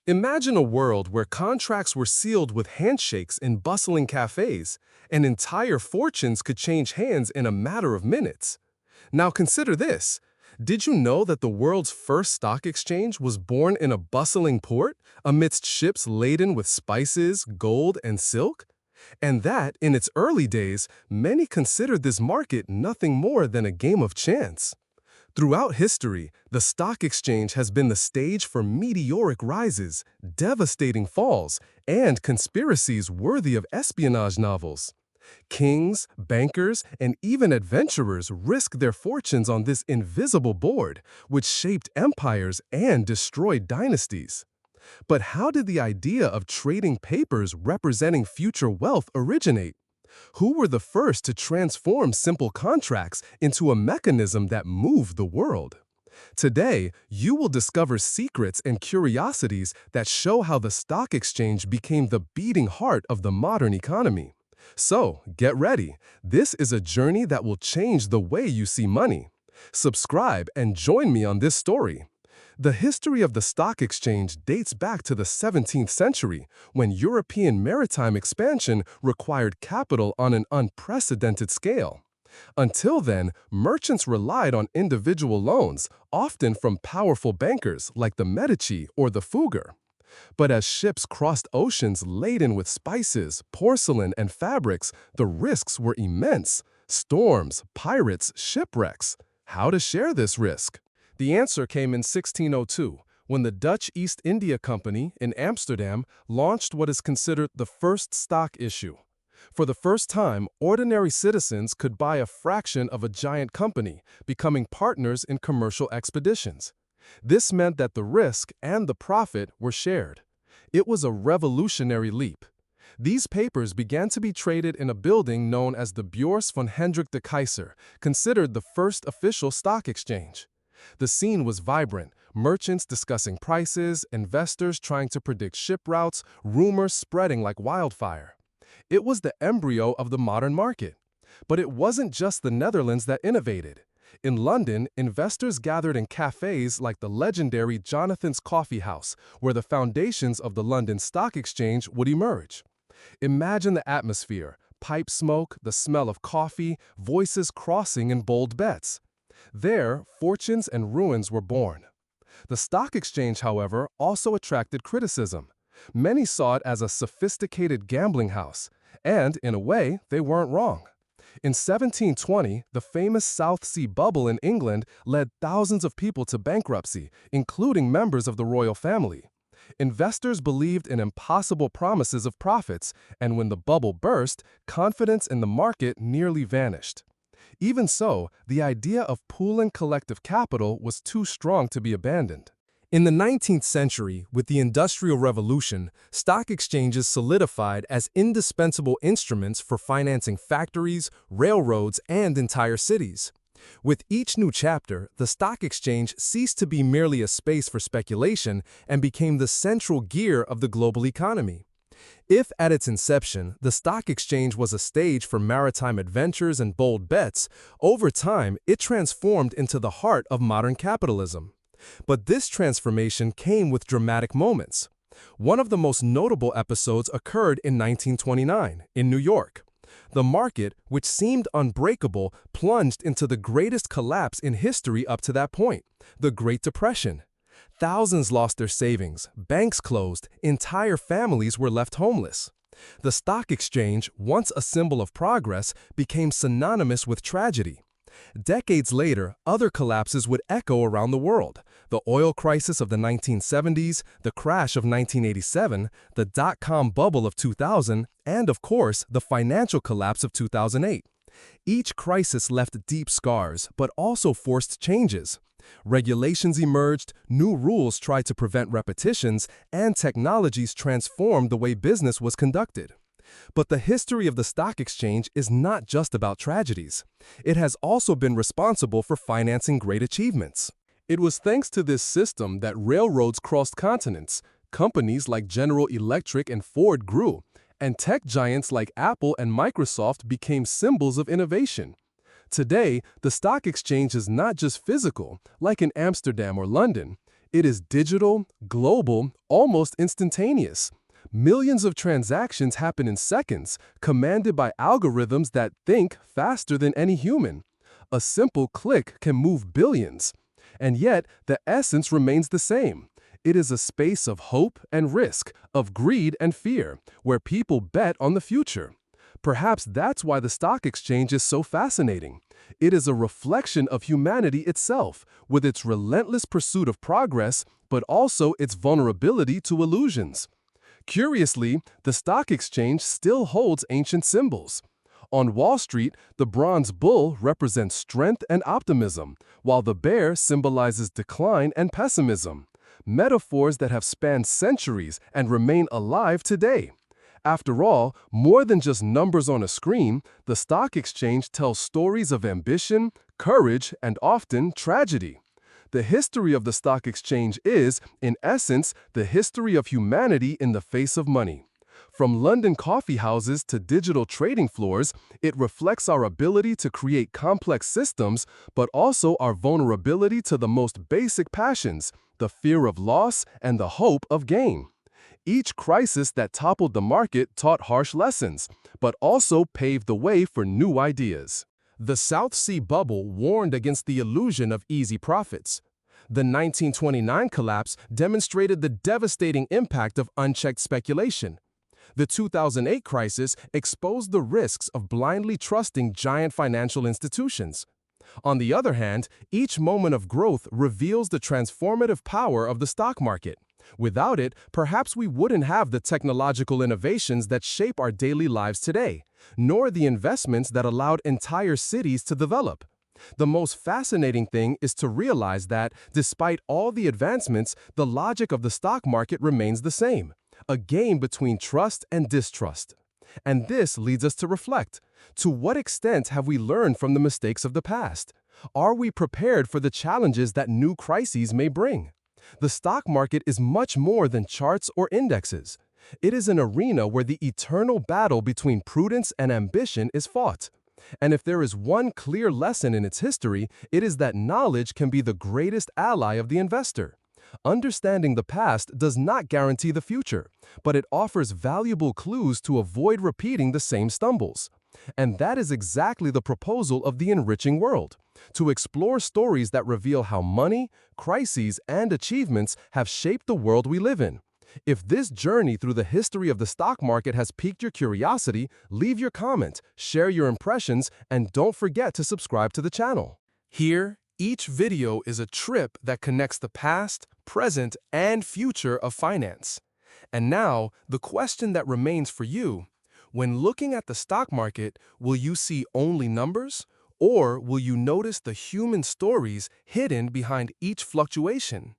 Imagine a world where contracts were sealed with handshakes in bustling cafes, and entire fortunes could change hands in a matter of minutes. Now consider this. Did you know that the world's first stock exchange was born in a bustling port, amidst ships laden with spices, gold, and silk? And that, in its early days, many considered this market nothing more than a game of chance. Throughout history, the stock exchange has been the stage for meteoric rises, devastating falls, and conspiracies worthy of espionage novels. Kings, bankers, and even adventurers risked their fortunes on this invisible board, which shaped empires and destroyed dynasties. But how did the idea of trading papers representing future wealth originate? Who were the first to transform simple contracts into a mechanism that moved the world? Today, you will discover secrets and curiosities that show how the stock exchange became the beating heart of the modern economy. So, get ready. This is a journey that will change the way you see money. Subscribe and join me on this story. The history of the stock exchange dates back to the 17th century, when European maritime expansion required capital on an unprecedented scale. Until then, merchants relied on individual loans, often from powerful bankers like the Medici or the Fugger. But as ships crossed oceans laden with spices, porcelain, and fabrics, the risks were immense. Storms, pirates, shipwrecks. How to share this risk? The answer came in 1602, when the Dutch East India Company in Amsterdam launched what is considered the first stock issue. For the first time, ordinary citizens could buy a fraction of a giant company, becoming partners in commercial expeditions. This meant that the risk and the profit were shared. It was a revolutionary leap. These papers began to be traded in a building known as the Beurs van Hendrik de Keyser, considered the first official stock exchange. The scene was vibrant, merchants discussing prices, investors trying to predict ship routes, rumors spreading like wildfire. It was the embryo of the modern market. But it wasn't just the Netherlands that innovated. In London, investors gathered in cafes like the legendary Jonathan's Coffee House, where the foundations of the London Stock Exchange would emerge. Imagine the atmosphere: pipe smoke, the smell of coffee, voices crossing in bold bets. There, fortunes and ruins were born. The stock exchange, however, also attracted criticism. Many saw it as a sophisticated gambling house, and, in a way, they weren't wrong. In 1720, the famous South Sea Bubble in England led thousands of people to bankruptcy, including members of the royal family. Investors believed in impossible promises of profits, and when the bubble burst, confidence in the market nearly vanished. Even so, the idea of pooling collective capital was too strong to be abandoned. In the 19th century, with the Industrial Revolution, stock exchanges solidified as indispensable instruments for financing factories, railroads, and entire cities. With each new chapter, the stock exchange ceased to be merely a space for speculation and became the central gear of the global economy. If at its inception, the stock exchange was a stage for maritime adventures and bold bets, over time it transformed into the heart of modern capitalism. But this transformation came with dramatic moments. One of the most notable episodes occurred in 1929, in New York. The market, which seemed unbreakable, plunged into the greatest collapse in history up to that point, the Great Depression. Thousands lost their savings, banks closed, entire families were left homeless. The stock exchange, once a symbol of progress, became synonymous with tragedy. Decades later, other collapses would echo around the world: the oil crisis of the 1970s, the crash of 1987, the dot-com bubble of 2000, and of course, the financial collapse of 2008. Each crisis left deep scars, but also forced changes. Regulations emerged, new rules tried to prevent repetitions, and technologies transformed the way business was conducted. But the history of the stock exchange is not just about tragedies. It has also been responsible for financing great achievements. It was thanks to this system that railroads crossed continents, companies like General Electric and Ford grew, and tech giants like Apple and Microsoft became symbols of innovation. Today, the stock exchange is not just physical, like in Amsterdam or London. It is digital, global, almost instantaneous. Millions of transactions happen in seconds, commanded by algorithms that think faster than any human. A simple click can move billions. And yet, the essence remains the same. It is a space of hope and risk, of greed and fear, where people bet on the future. Perhaps that's why the stock exchange is so fascinating. It is a reflection of humanity itself, with its relentless pursuit of progress, but also its vulnerability to illusions. Curiously, the stock exchange still holds ancient symbols. On Wall Street, the bronze bull represents strength and optimism, while the bear symbolizes decline and pessimism. Metaphors that have spanned centuries and remain alive today. After all, more than just numbers on a screen, the stock exchange tells stories of ambition, courage, and often tragedy. The history of the stock exchange is, in essence, the history of humanity in the face of money. From London coffee houses to digital trading floors, it reflects our ability to create complex systems, but also our vulnerability to the most basic passions, the fear of loss and the hope of gain. Each crisis that toppled the market taught harsh lessons, but also paved the way for new ideas. The South Sea bubble warned against the illusion of easy profits. The 1929 collapse demonstrated the devastating impact of unchecked speculation. The 2008 crisis exposed the risks of blindly trusting giant financial institutions. On the other hand, each moment of growth reveals the transformative power of the stock market. Without it, perhaps we wouldn't have the technological innovations that shape our daily lives today, nor the investments that allowed entire cities to develop. The most fascinating thing is to realize that, despite all the advancements, the logic of the stock market remains the same, a game between trust and distrust. And this leads us to reflect. To what extent have we learned from the mistakes of the past? Are we prepared for the challenges that new crises may bring? The stock market is much more than charts or indexes. It is an arena where the eternal battle between prudence and ambition is fought. And if there is one clear lesson in its history, it is that knowledge can be the greatest ally of the investor. Understanding the past does not guarantee the future, but it offers valuable clues to avoid repeating the same stumbles. And that is exactly the proposal of the Enriching World, to explore stories that reveal how money, crises, and achievements have shaped the world we live in. If this journey through the history of the stock market has piqued your curiosity, leave your comment, share your impressions, and don't forget to subscribe to the channel. Here, each video is a trip that connects the past, present, and future of finance. And now, the question that remains for you: when looking at the stock market, will you see only numbers, or will you notice the human stories hidden behind each fluctuation?